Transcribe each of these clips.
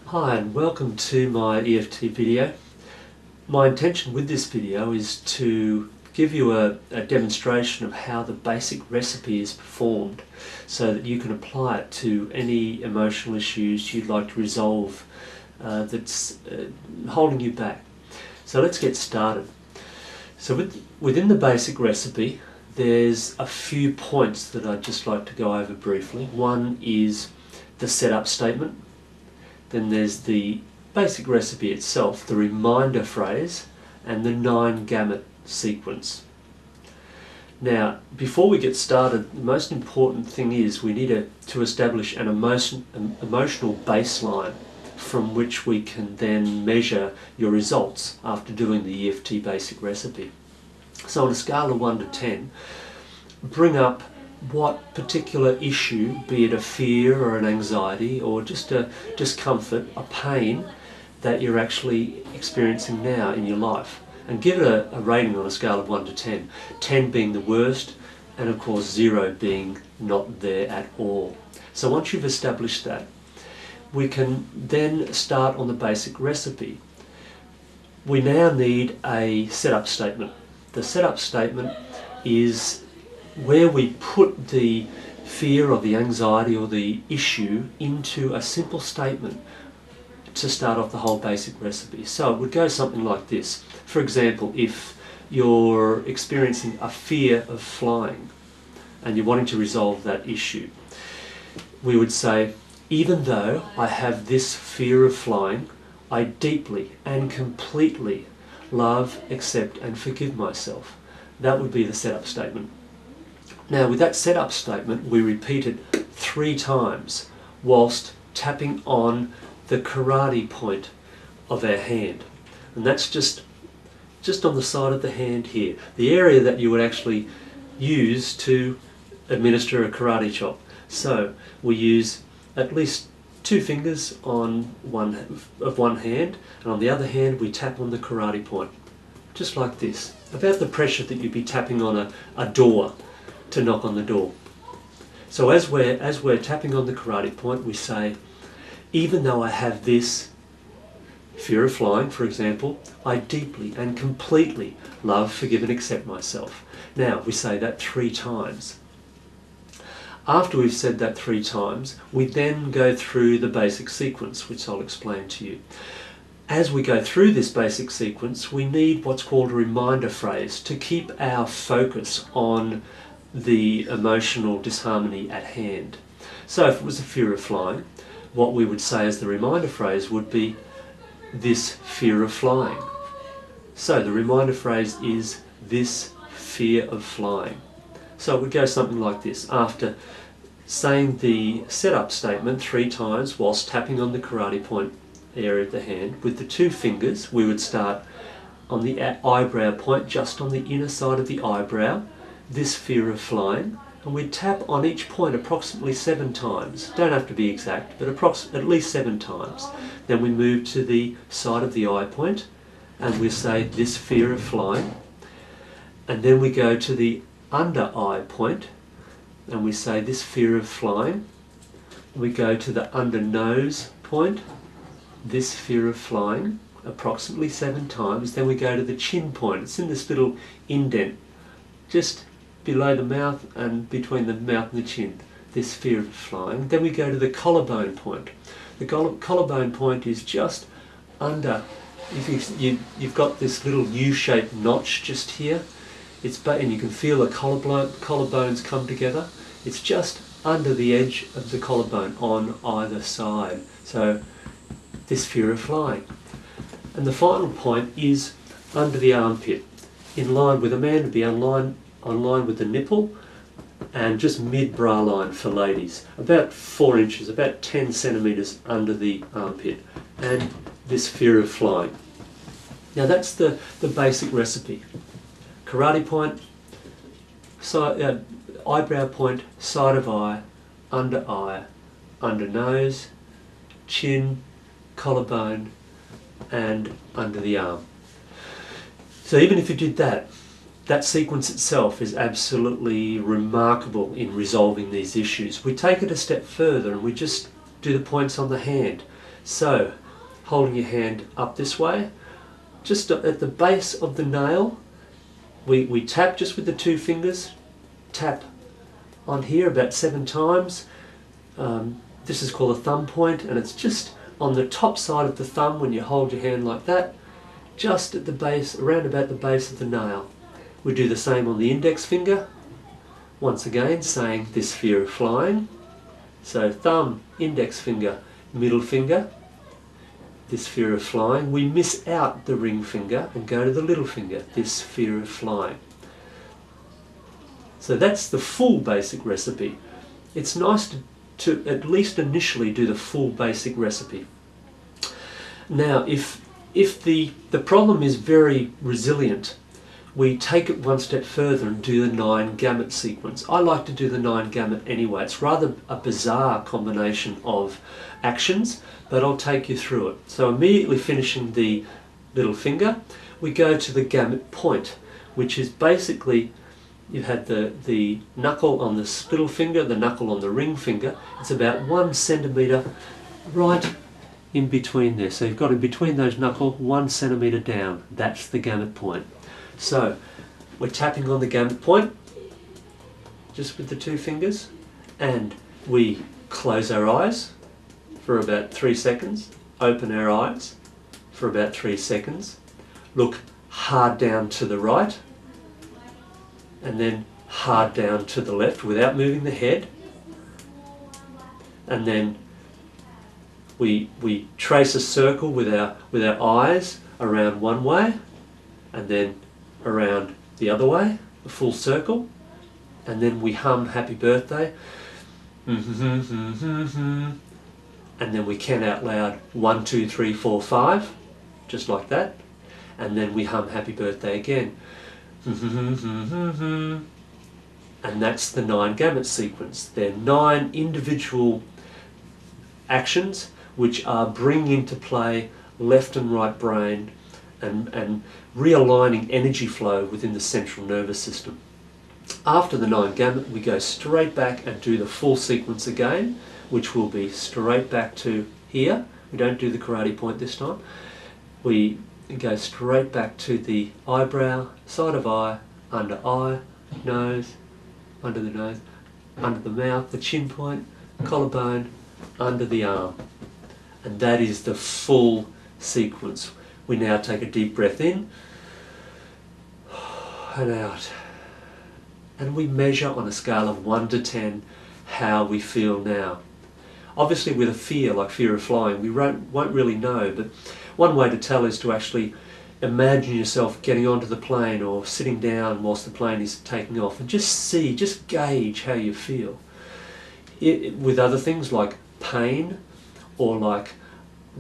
Hi and welcome to my EFT video. My intention with this video is to give you a demonstration of how the basic recipe is performed so that you can apply it to any emotional issues you'd like to resolve that's holding you back. So let's get started. So within the basic recipe there's a few points that I'd just like to go over briefly. One is the setup statement. Then there's the basic recipe itself, the reminder phrase, and the 9 gamut sequence. Now, before we get started, the most important thing is we need to establish an emotional baseline from which we can then measure your results after doing the EFT basic recipe. So on a scale of 1 to 10, bring up what particular issue, be it a fear or an anxiety or just a discomfort, a pain that you're actually experiencing now in your life, and give it a rating on a scale of 1 to 10, 10 being the worst and of course 0 being not there at all. So once you've established that, we can then start on the basic recipe. We now need a setup statement. The setup statement is where we put the fear or the anxiety or the issue into a simple statement to start off the whole basic recipe. So it would go something like this. For example, if you're experiencing a fear of flying and you're wanting to resolve that issue, we would say, even though I have this fear of flying, I deeply and completely love, accept and forgive myself. That would be the setup statement. Now with that setup statement we repeat it 3 times whilst tapping on the karate point of our hand, and that's just on the side of the hand here, the area that you would actually use to administer a karate chop. So we use at least 2 fingers on one hand, and on the other hand we tap on the karate point, just like this, about the pressure that you'd be tapping on a door to knock on the door. So as we're tapping on the karate point, we say, even though I have this fear of flying, for example, I deeply and completely love, forgive and accept myself. Now we say that 3 times. After we've said that 3 times, we then go through the basic sequence, which I'll explain to you. As we go through this basic sequence, we need what's called a reminder phrase to keep our focus on the emotional disharmony at hand. So if it was a fear of flying, what we would say as the reminder phrase would be this fear of flying. So the reminder phrase is this fear of flying. So it would go something like this. After saying the setup statement 3 times whilst tapping on the karate point area of the hand, with the 2 fingers we would start on the eyebrow point, just on the inner side of the eyebrow, this fear of flying, and we tap on each point approximately 7 times. Don't have to be exact, but at least 7 times. Then we move to the side of the eye point and we say this fear of flying, and then we go to the under eye point and we say this fear of flying. We go to the under nose point, this fear of flying, approximately 7 times. Then we go to the chin point. It's in this little indent just below the mouth and between the mouth and the chin, this fear of flying. Then we go to the collarbone point. The collarbone point is just under, if you've got this little U-shaped notch just here, and you can feel the collarbones come together. It's just under the edge of the collarbone on either side. So this fear of flying. And the final point is under the armpit, in line with a man to be on line with the nipple and just mid-bra line for ladies, about 4 inches, about 10 centimetres under the armpit, and this fear of flying. Now that's the basic recipe. Karate point, eyebrow point, side of eye, under nose, chin, collarbone and under the arm. So even if you did that, that sequence itself is absolutely remarkable in resolving these issues. We take it a step further and we just do the points on the hand. So, holding your hand up this way, just at the base of the nail, we tap just with the 2 fingers, tap on here about 7 times. This is called a thumb point, and it's just on the top side of the thumb when you hold your hand like that, just at the base, around about the base of the nail. We do the same on the index finger, once again saying this fear of flying. So thumb, index finger, middle finger, this fear of flying. We miss out the ring finger and go to the little finger, this fear of flying. So that's the full basic recipe. It's nice to at least initially do the full basic recipe. Now if the problem is very resilient, we take it one step further and do the 9 gamut sequence. I like to do the 9 gamut anyway. It's rather a bizarre combination of actions, but I'll take you through it. So immediately finishing the little finger, we go to the gamut point, which is basically, you had the knuckle on the little finger, the knuckle on the ring finger. It's about 1 centimetre right in between there. So you've got in between those knuckles 1 centimetre down. That's the gamut point. So we're tapping on the gamut point just with the 2 fingers, and we close our eyes for about 3 seconds, open our eyes for about 3 seconds, look hard down to the right, and then hard down to the left without moving the head, and then we trace a circle with our eyes around one way and then around the other way, a full circle, and then we hum happy birthday, and then we count out loud 1, 2, 3, 4, 5, just like that, and then we hum happy birthday again. And that's the 9 gamut sequence. They're 9 individual actions which are bringing into play left and right brain and realigning energy flow within the central nervous system. After the 9 gamut, we go straight back and do the full sequence again, which will be straight back to here. We don't do the karate point this time. We go straight back to the eyebrow, side of eye, under eye, nose, under the nose, under the mouth, the chin point, collarbone, under the arm. And that is the full sequence. We now take a deep breath in and out. And we measure on a scale of 1 to 10 how we feel now. Obviously with a fear, like fear of flying, we won't really know, but one way to tell is to actually imagine yourself getting onto the plane or sitting down whilst the plane is taking off and just gauge how you feel. With other things like pain or like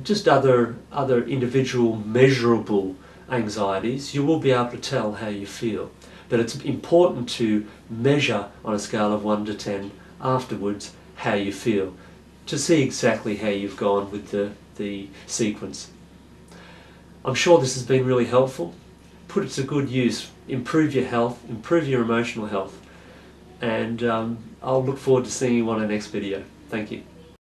just other individual measurable anxieties, you will be able to tell how you feel. But it's important to measure on a scale of 1 to 10 afterwards how you feel, to see exactly how you've gone with the sequence. I'm sure this has been really helpful. Put it to good use, improve your health, improve your emotional health, and I'll look forward to seeing you on our next video. Thank you.